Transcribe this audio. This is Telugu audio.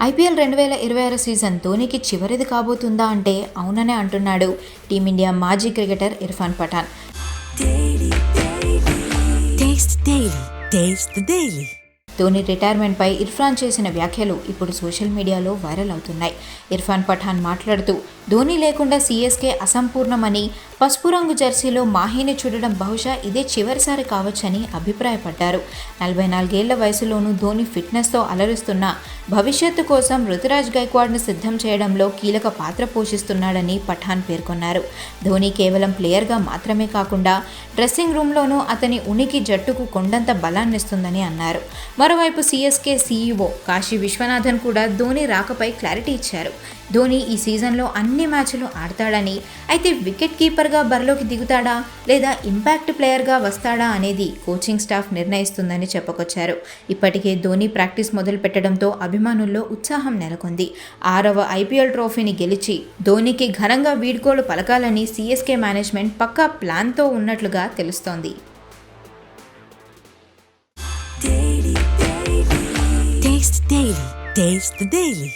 ఐపీఎల్ 2026 సీజన్ ధోనీకి చివరిది కాబోతుందా అంటే అవుననే అంటున్నాడు టీమిండియా మాజీ క్రికెటర్ ఇర్ఫాన్ పఠాన్. ధోని రిటైర్మెంట్పై ఇర్ఫాన్ చేసిన వ్యాఖ్యలు ఇప్పుడు సోషల్ మీడియాలో వైరల్ అవుతున్నాయి. ఇర్ఫాన్ పఠాన్ మాట్లాడుతూ ధోని లేకుండా సీఎస్కే అసంపూర్ణమని, పసుపు రంగు జెర్సీలో మాహీని చూడడం బహుశా ఇదే చివరిసారి కావచ్చని అభిప్రాయపడ్డారు. 44 ఏళ్ల వయసులోనూ ధోని ఫిట్నెస్తో అలరిస్తున్న భవిష్యత్తు కోసం రుతురాజ్ గైక్వాడ్ను సిద్ధం చేయడంలో కీలక పాత్ర పోషిస్తున్నాడని పఠాన్ పేర్కొన్నారు. ధోని కేవలం ప్లేయర్గా మాత్రమే కాకుండా డ్రెస్సింగ్ రూమ్లోనూ అతని ఉనికి జట్టుకు కొండంత బలాన్నిస్తుందని అన్నారు. మరోవైపు సీఎస్కే సీఈఓ కాశీ విశ్వనాథన్ కూడా ధోని రాకపై క్లారిటీ ఇచ్చారు. ధోని ఈ సీజన్లో అన్ని మ్యాచ్లు ఆడతాడని, అయితే వికెట్ కీపర్గా బరిలోకి దిగుతాడా లేదా ఇంపాక్ట్ ప్లేయర్గా వస్తాడా అనేది కోచింగ్ స్టాఫ్ నిర్ణయిస్తుందని చెప్పుకొచ్చారు. ఇప్పటికే ధోని ప్రాక్టీస్ మొదలు పెట్టడంతో అభిమానుల్లో ఉత్సాహం నెలకొంది. 6వ ఐపీఎల్ ట్రోఫీని గెలిచి ధోనికి ఘనంగా వీడ్కోలు పలకాలని సీఎస్కే మేనేజ్మెంట్ పక్కా ప్లాన్తో ఉన్నట్లుగా తెలుస్తోంది. Taste the Daily.